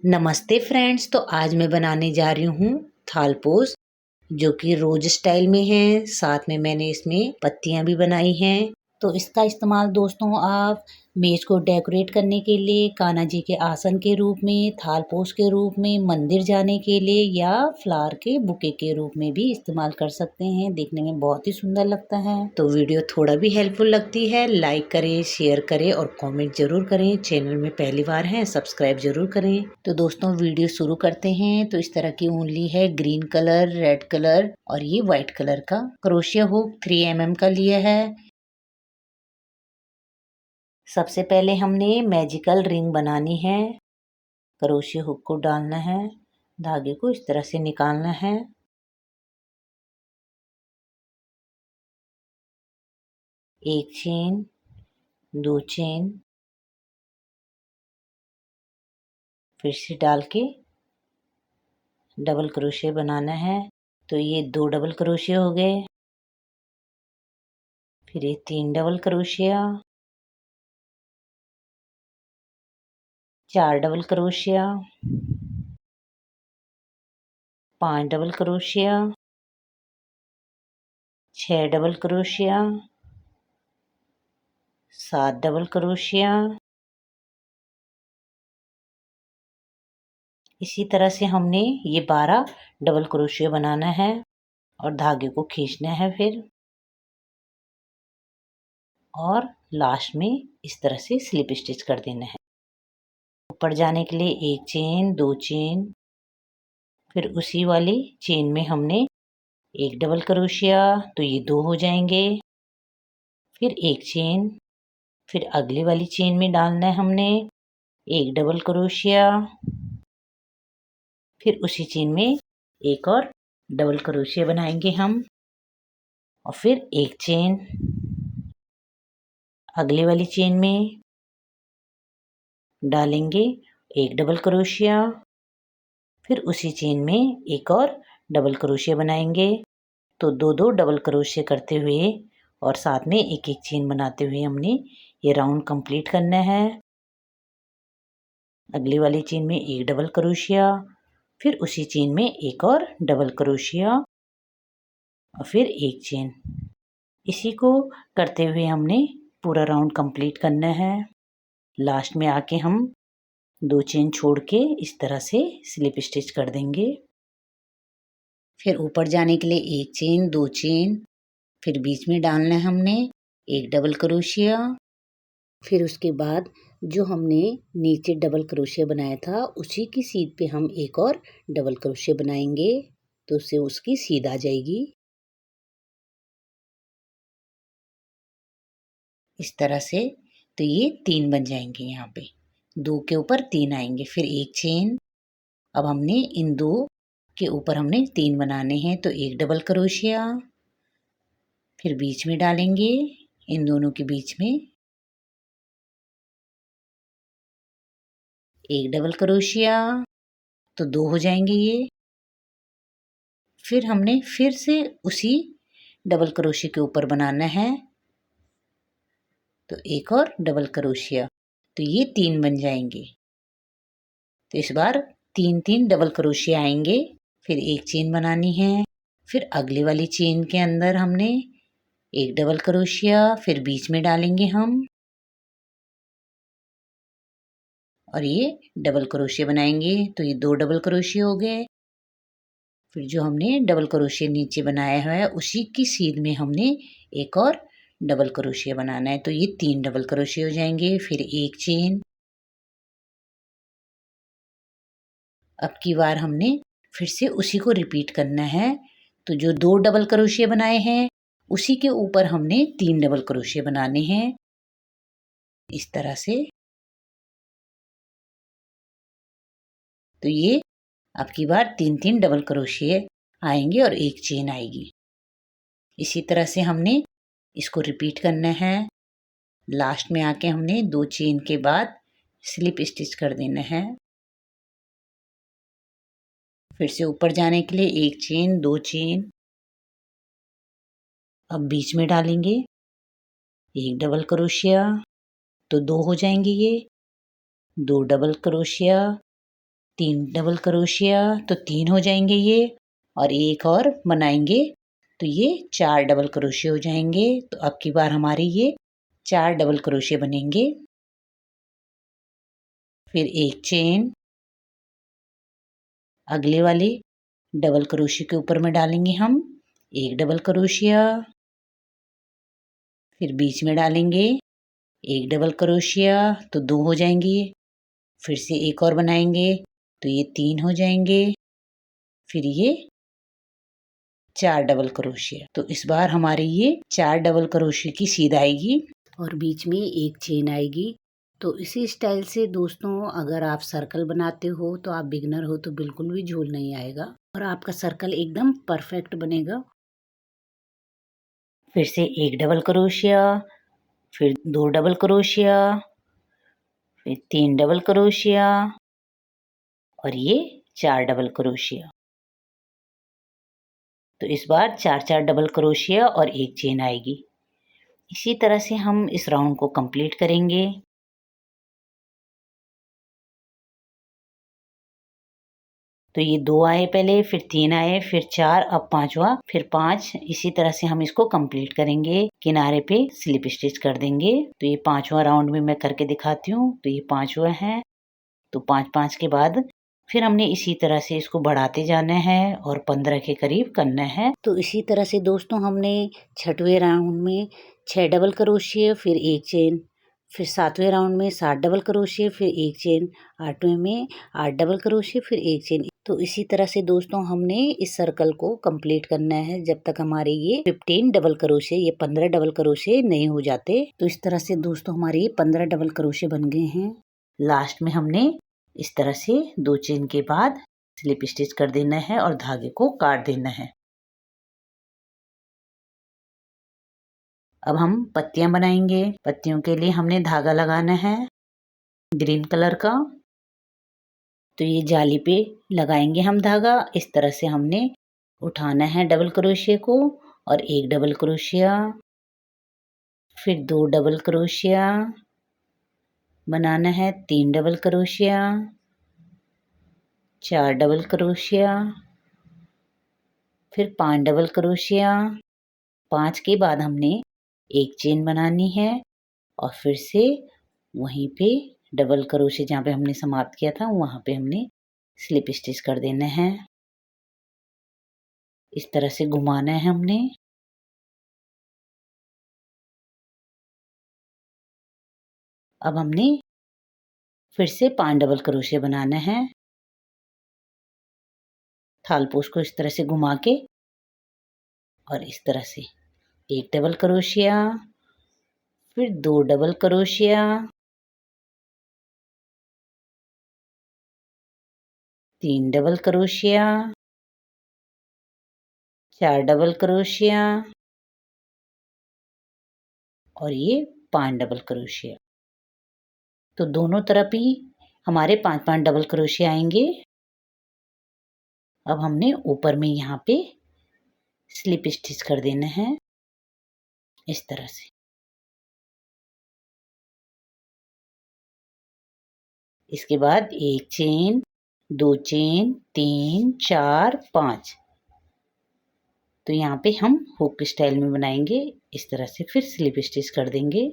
नमस्ते फ्रेंड्स। तो आज मैं बनाने जा रही हूँ थालपोस, जो कि रोज स्टाइल में है। साथ में मैंने इसमें पत्तियां भी बनाई हैं। तो इसका इस्तेमाल दोस्तों आप मेज को डेकोरेट करने के लिए, कान्हा जी के आसन के रूप में, थालपोस के रूप में, मंदिर जाने के लिए या फ्लावर के बुके के रूप में भी इस्तेमाल कर सकते हैं। देखने में बहुत ही सुंदर लगता है। तो वीडियो थोड़ा भी हेल्पफुल लगती है, लाइक करें, शेयर करें और कमेंट जरूर करें। चैनल में पहली बार है, सब्सक्राइब जरूर करें। तो दोस्तों वीडियो शुरू करते हैं। तो इस तरह की ऊन ली है, ग्रीन कलर, रेड कलर और ये व्हाइट कलर का। क्रोशिया हुक 3 mm का लिया है। सबसे पहले हमने मैजिकल रिंग बनानी है। क्रोशिया हुक को डालना है, धागे को इस तरह से निकालना है। एक चेन, 2 चेन, फिर से डाल के डबल क्रोशिया बनाना है। तो ये 2 डबल क्रोशिया हो गए। फिर ये 3 double crochet, 4 double crochet, 5 double crochet, 6 double crochet, 7 double crochet. इसी तरह से हमने ये 12 डबल क्रोशिया बनाना है और धागे को खींचना है फिर, और लास्ट में इस तरह से स्लिप स्टिच कर देना है। ऊपर जाने के लिए 1 चेन, 2 चेन, फिर उसी वाली चेन में हमने 1 डबल क्रोशिया, तो ये 2 हो जाएंगे। फिर 1 चेन, फिर अगली वाली चेन में डालना है हमने 1 डबल क्रोशिया, फिर उसी चेन में एक और डबल क्रोशिया बनाएंगे हम, और फिर 1 चेन अगली वाली चेन में डालेंगे 1 डबल क्रोशिया, फिर उसी चेन में एक और डबल क्रोशिया बनाएंगे। तो 2-2 डबल क्रोशिया करते हुए और साथ में एक एक चेन बनाते हुए हमने ये राउंड कंप्लीट करना है। अगली वाली चेन में 1 डबल क्रोशिया, फिर उसी चेन में एक और डबल क्रोशिया और फिर 1 चेन। इसी को करते हुए हमने पूरा राउंड कंप्लीट करना है। लास्ट में आके हम 2 चेन छोड़ के इस तरह से स्लिप स्टिच कर देंगे। फिर ऊपर जाने के लिए 1 चेन, 2 चेन, फिर बीच में डालना है हमने 1 डबल क्रोशिया। फिर उसके बाद जो हमने नीचे डबल क्रोशिया बनाया था उसी की सीध पे हम एक और डबल क्रोशिया बनाएंगे, तो उससे उसकी सीध आ जाएगी। इस तरह से तो ये 3 बन जाएंगे। यहाँ पे 2 के ऊपर 3 आएंगे, फिर 1 चेन। अब हमने इन 2 के ऊपर हमने 3 बनाने हैं, तो 1 डबल क्रोशिया, फिर बीच में डालेंगे इन दोनों के बीच में 1 डबल क्रोशिया, तो 2 हो जाएंगे ये। फिर हमने फिर से उसी डबल क्रोशिया के ऊपर बनाना है, तो एक और डबल क्रोशिया, तो ये 3 बन जाएंगे। तो इस बार 3-3 डबल क्रोशिया आएंगे। फिर 1 चेन बनानी है, फिर अगली वाली चेन के अंदर हमने 1 डबल क्रोशिया, फिर बीच में डालेंगे हम और ये डबल क्रोशिया बनाएंगे, तो ये 2 डबल क्रोशिया हो गए। फिर जो हमने डबल क्रोशिया नीचे बनाया हुआ है उसी की सीध में हमने एक और डबल क्रोशिया बनाना है, तो ये 3 डबल क्रोशिया हो जाएंगे। फिर 1 चेन। अब की बार हमने फिर से उसी को रिपीट करना है, तो जो 2 डबल क्रोशिया बनाए हैं उसी के ऊपर हमने 3 डबल क्रोशिया बनाने हैं इस तरह से। तो ये अब की बार 3-3 डबल क्रोशिया आएंगे और 1 चेन आएगी। इसी तरह से हमने इसको रिपीट करना है। लास्ट में आके हमने 2 चेन के बाद स्लिप स्टिच कर देना है। फिर से ऊपर जाने के लिए 1 चेन, 2 चेन, अब बीच में डालेंगे 1 डबल क्रोशिया, तो 2 हो जाएंगे ये। 2 डबल क्रोशिया, 3 डबल क्रोशिया, तो 3 हो जाएंगे ये, और एक और बनाएंगे तो ये 4 डबल क्रोशिया हो जाएंगे। तो अब की बार हमारे ये 4 डबल क्रोशिया बनेंगे। फिर एक चेन अगले वाले डबल क्रोशिया के ऊपर में डालेंगे हम, एक डबल क्रोशिया, फिर बीच में डालेंगे एक डबल क्रोशिया, तो 2 हो जाएंगे। फिर से एक और बनाएंगे तो ये 3 हो जाएंगे। फिर ये 4 डबल क्रोशिया। तो इस बार हमारे ये 4 डबल क्रोशिया की सीध आएगी और बीच में एक चेन आएगी। तो इसी स्टाइल से दोस्तों अगर आप सर्कल बनाते हो तो आप बिगनर हो तो बिल्कुल भी झोल नहीं आएगा और आपका सर्कल एकदम परफेक्ट बनेगा। फिर से एक डबल क्रोशिया, फिर 2 डबल क्रोशिया, फिर 3 डबल क्रोशिया और ये 4 डबल क्रोशिया। तो इस बार 4 डबल क्रोशिया और एक चेन आएगी। इसी तरह से हम इस राउंड को कंप्लीट करेंगे। तो ये 2 आए पहले, फिर 3 आए, फिर 4, अब 5वां, फिर 5। इसी तरह से हम इसको कंप्लीट करेंगे। किनारे पे स्लिप स्टिच कर देंगे। तो ये 5वां राउंड में मैं करके दिखाती हूँ। तो ये 5वां है। तो 5-5 के बाद फिर हमने इसी तरह से इसको बढ़ाते जाना है और 15 के करीब करना है। तो इसी तरह से दोस्तों हमने 6वें राउंड में 6 डबल क्रोशिया, फिर एक चेन, फिर 7वें राउंड में 7 डबल क्रोशिया, फिर एक चेन, 8वें में 8 डबल क्रोशिया, फिर एक चेन। तो इसी तरह से दोस्तों हमने इस सर्कल को कंप्लीट करना है जब तक हमारे ये 15 डबल क्रोशिया, ये 15 डबल क्रोशिया नहीं हो जाते। तो इस तरह से दोस्तों हमारे 15 डबल क्रोशिया बन गए हैं। लास्ट में हमने इस तरह से 2 चेन के बाद स्लिप स्टिच कर देना है और धागे को काट देना है। अब हम पत्तियां बनाएंगे। पत्तियों के लिए हमने धागा लगाना है ग्रीन कलर का। तो ये जाली पे लगाएंगे हम धागा। इस तरह से हमने उठाना है डबल क्रोशिया को और एक डबल क्रोशिया, फिर 2 डबल क्रोशिया बनाना है, 3 डबल क्रोशिया, 4 डबल क्रोशिया, फिर 5 डबल क्रोशिया। 5 के बाद हमने एक चेन बनानी है और फिर से वहीं पे डबल क्रोशिया जहाँ पे हमने समाप्त किया था वहाँ पे हमने स्लिप स्टिच कर देना है। इस तरह से घुमाना है हमने। अब हमने फिर से 5 डबल क्रोशिया बनाना है। थालपोश को इस तरह से घुमा के और इस तरह से एक डबल क्रोशिया, फिर 2 double crochet, 3 double crochet, 4 double crochet और ये 5 डबल क्रोशिया। तो दोनों तरफ ही हमारे 5-5 डबल क्रोशिया आएंगे। अब हमने ऊपर में यहाँ पे स्लिप स्टिच कर देना है इस तरह से। इसके बाद एक चेन, 2 चेन, 3, 4, 5। तो यहाँ पे हम हुक स्टाइल में बनाएंगे। इस तरह से फिर स्लिप स्टिच कर देंगे।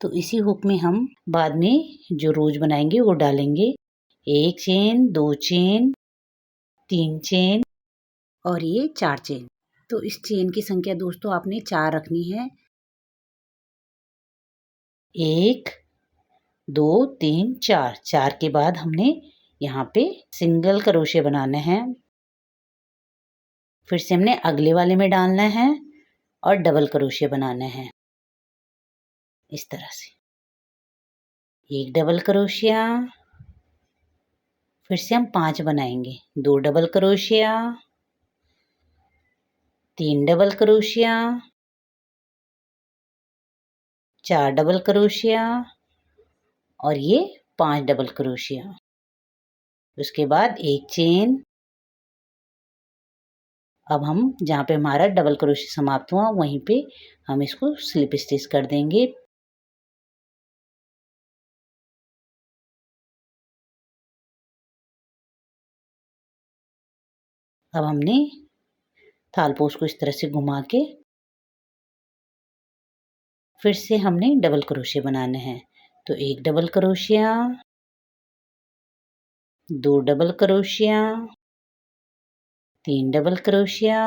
तो इसी हुक में हम बाद में जो रोज बनाएंगे वो डालेंगे। एक चेन, 2 चेन, 3 चेन और ये 4 चेन। तो इस चेन की संख्या दोस्तों आपने 4 रखनी है। 1, 2, 3, 4। 4 के बाद हमने यहाँ पे सिंगल क्रोशिया बनाना है। फिर से हमने अगले वाले में डालना है और डबल क्रोशिया बनाना है इस तरह से। एक डबल क्रोशिया, फिर से हम 5 बनाएंगे। 2 double crochet, 3 double crochet, 4 double crochet और ये 5 डबल क्रोशिया। उसके बाद एक चेन। अब हम जहाँ पे हमारा डबल क्रोशिया समाप्त हुआ वहीं पे हम इसको स्लिप स्टिच कर देंगे। अब हमने थालपोश को इस तरह से घुमा के फिर से हमने डबल क्रोशिया बनाने हैं। तो एक double crochet, 2 double crochet, 3 double crochet,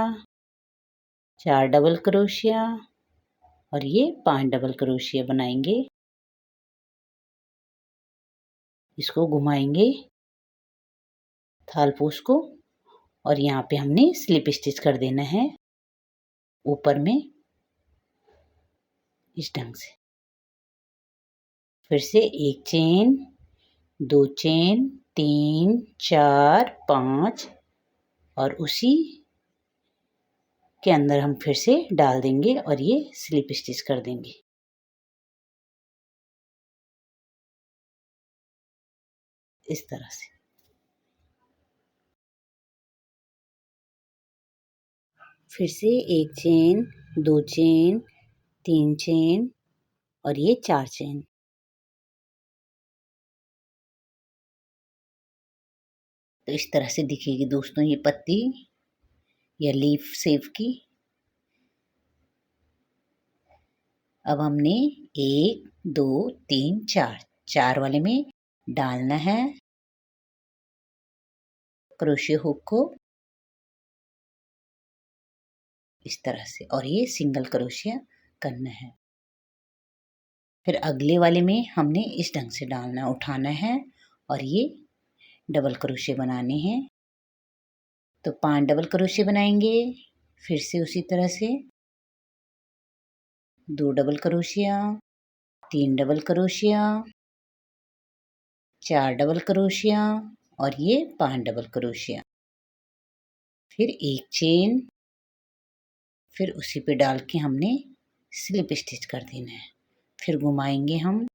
4 double crochet और ये 5 डबल क्रोशिया बनाएंगे। इसको घुमाएंगे थालपोश को और यहाँ पे हमने स्लिप स्टिच कर देना है ऊपर में इस ढंग से। फिर से एक चेन, 2 चेन, 3, 4, 5 और उसी के अंदर हम फिर से डाल देंगे और ये स्लिप स्टिच कर देंगे इस तरह से। फिर से एक चेन, 2 चेन, 3 चेन और ये 4 चेन। तो इस तरह से दिखेगी दोस्तों ये पत्ती या लीफ शेप की। अब हमने 1, 2, 3, 4 4 वाले में डालना है क्रोशिया हुक को इस तरह से और ये सिंगल क्रोशिया करना है। फिर अगले वाले में हमने इस ढंग से डालना उठाना है और ये डबल क्रोशिया बनाने हैं। तो 5 डबल क्रोशिया बनाएंगे। फिर से उसी तरह से 2 double crochet, 3 double crochet, 4 double crochet और ये 5 डबल क्रोशिया। फिर एक चेन, फिर उसी पे डाल के हमने स्लिप स्टिच कर देना है। फिर घुमाएंगे हम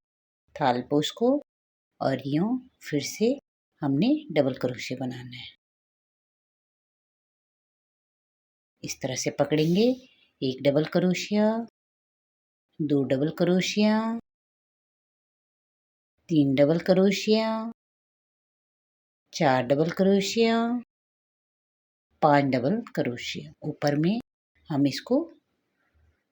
थालपोश को और यूं फिर से हमने डबल क्रोशिया बनाना है। इस तरह से पकड़ेंगे, एक double crochet, 2 double crochet, 3 double crochet, 4 double crochet, 5 double crochet. ऊपर में हम इसको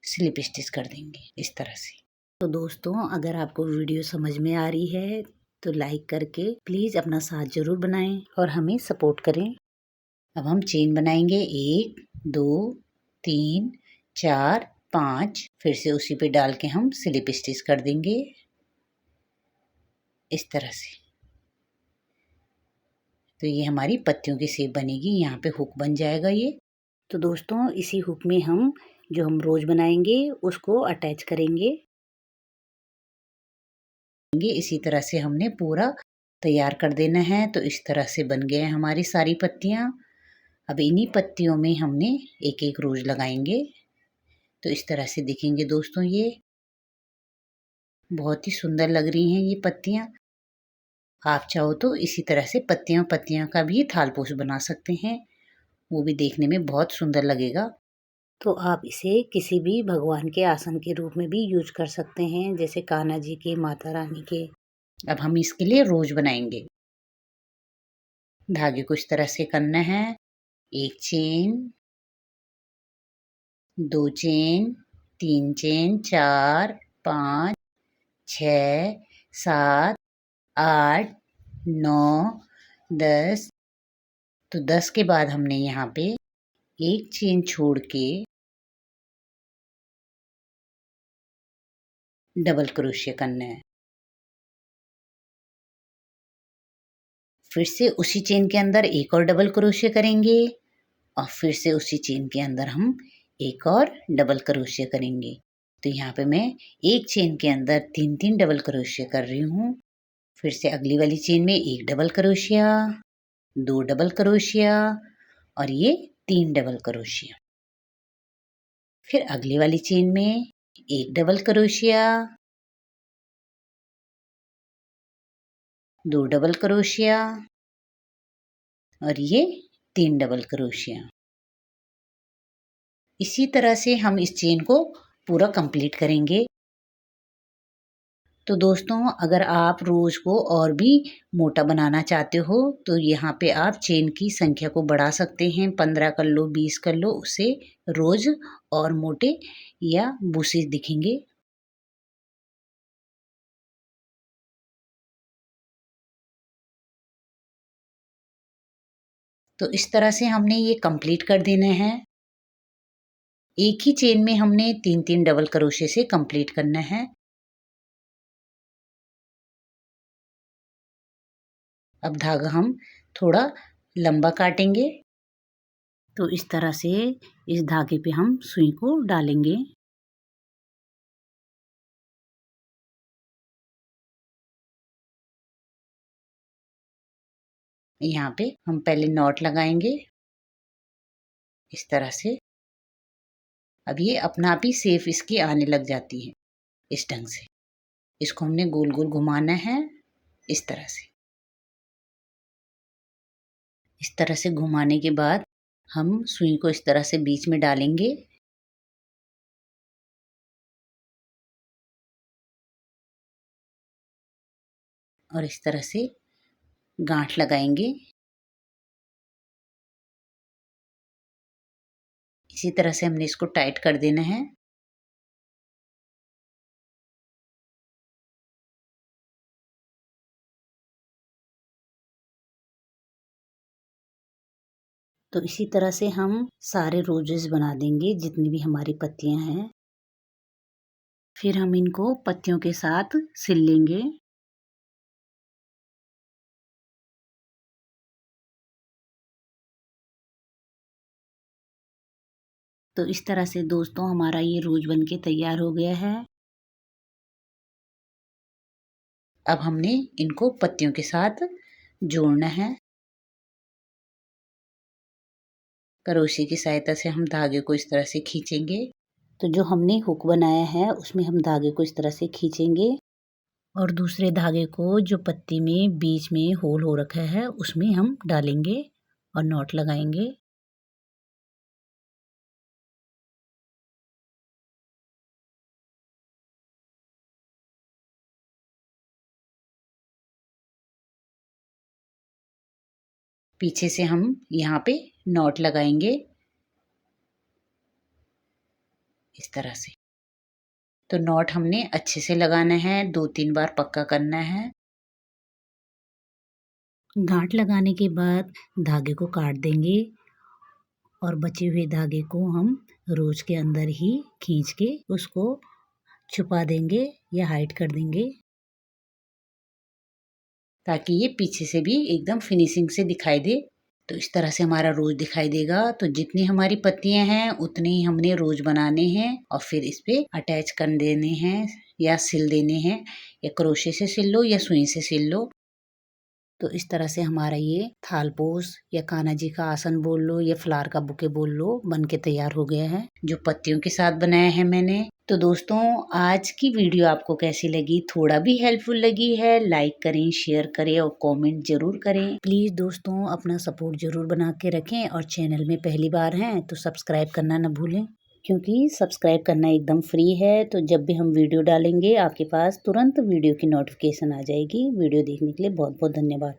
स्लिप स्टिच कर देंगे इस तरह से। तो दोस्तों अगर आपको वीडियो समझ में आ रही है तो लाइक करके प्लीज़ अपना साथ ज़रूर बनाएं और हमें सपोर्ट करें। अब हम चेन बनाएंगे 1, 2, 3, 4, 5। फिर से उसी पे डाल के हम स्लिप स्टिच कर देंगे इस तरह से। तो ये हमारी पत्तियों की शेप बनेगी। यहाँ पे हुक बन जाएगा ये। तो दोस्तों इसी हुक में हम जो हम रोज बनाएंगे उसको अटैच करेंगे। इसी तरह से हमने पूरा तैयार कर देना है। तो इस तरह से बन गए हैं हमारी सारी पत्तियाँ। अब इन्हीं पत्तियों में हमने एक एक रोज लगाएंगे। तो इस तरह से दिखेंगे दोस्तों। ये बहुत ही सुंदर लग रही हैं ये पत्तियाँ। आप चाहो तो इसी तरह से पत्तियाँ पत्तियाँ का भी थालपोश बना सकते हैं, वो भी देखने में बहुत सुंदर लगेगा। तो आप इसे किसी भी भगवान के आसन के रूप में भी यूज कर सकते हैं, जैसे कान्हा जी के, माता रानी के। अब हम इसके लिए रोज बनाएंगे। धागे को इस तरह से करना है, एक चेन, 2 चेन, 3 चेन, 4, 5, 6, 7, 8, 9, 10। तो 10 के बाद हमने यहाँ पे एक चेन छोड़ के डबल क्रोशिया करना है। फिर से उसी चेन के अंदर एक और डबल क्रोशिया करेंगे और फिर से उसी चेन के अंदर हम एक और डबल क्रोशिया करेंगे। तो यहाँ पे मैं एक चेन के अंदर 3-3 डबल क्रोशिया कर रही हूँ। फिर से अगली वाली चेन में एक डबल क्रोशिया, 2 डबल क्रोशिया और ये 3 डबल क्रोशिया। फिर अगली वाली चेन में एक डबल क्रोशिया, 2 डबल क्रोशिया और ये 3 डबल क्रोशिया। इसी तरह से हम इस चेन को पूरा कंप्लीट करेंगे। तो दोस्तों अगर आप रोज को और भी मोटा बनाना चाहते हो तो यहाँ पे आप चेन की संख्या को बढ़ा सकते हैं। 15 कर लो, 20 कर लो, उससे रोज और मोटे या बुशेस दिखेंगे। तो इस तरह से हमने ये कंप्लीट कर देना है। एक ही चेन में हमने 3-3 डबल क्रोशे से कंप्लीट करना है। अब धागा हम थोड़ा लंबा काटेंगे। तो इस तरह से इस धागे पे हम सुई को डालेंगे। यहाँ पे हम पहले नॉट लगाएंगे इस तरह से। अब ये अपना आप ही सेफ इसकी आने लग जाती है इस ढंग से। इसको हमने गोल गोल घुमाना है इस तरह से। इस तरह से घुमाने के बाद हम सुई को इस तरह से बीच में डालेंगे। और इस तरह से गांठ लगाएंगे। इसी तरह से हमने इसको टाइट कर देना है। तो इसी तरह से हम सारे रोजेस बना देंगे जितनी भी हमारी पत्तियां हैं। फिर हम इनको पत्तियों के साथ सिल लेंगे। तो इस तरह से दोस्तों हमारा ये रोज बन के तैयार हो गया है। अब हमने इनको पत्तियों के साथ जोड़ना है। क्रोशे की सहायता से हम धागे को इस तरह से खींचेंगे। तो जो हमने हुक बनाया है उसमें हम धागे को इस तरह से खींचेंगे और दूसरे धागे को जो पत्ती में बीच में होल हो रखा है उसमें हम डालेंगे और नॉट लगाएंगे। पीछे से हम यहाँ पे नॉट लगाएंगे इस तरह से। तो नॉट हमने अच्छे से लगाना है, 2-3 बार पक्का करना है। गांठ लगाने के बाद धागे को काट देंगे और बचे हुए धागे को हम रोज के अंदर ही खींच के उसको छुपा देंगे या हाइड कर देंगे ताकि ये पीछे से भी एकदम फिनिशिंग से दिखाई दे। तो इस तरह से हमारा रोज दिखाई देगा। तो जितनी हमारी पत्तियां हैं उतने ही हमने रोज बनाने हैं और फिर इस पे अटैच कर देने हैं या सिल देने हैं, या क्रोशे से सिल लो या सुई से सिल लो। तो इस तरह से हमारा ये थालपोश या कान्हा जी का आसन बोल लो या फ्लावर का बुके बोल लो बन के तैयार हो गया है, जो पत्तियों के साथ बनाया है मैंने। तो दोस्तों आज की वीडियो आपको कैसी लगी? थोड़ा भी हेल्पफुल लगी है लाइक करें, शेयर करें और कमेंट जरूर करें। प्लीज दोस्तों अपना सपोर्ट जरूर बना के रखें और चैनल में पहली बार हैं तो सब्सक्राइब करना न भूलें, क्योंकि सब्सक्राइब करना एकदम फ्री है। तो जब भी हम वीडियो डालेंगे आपके पास तुरंत वीडियो की नोटिफिकेशन आ जाएगी। वीडियो देखने के लिए बहुत बहुत धन्यवाद।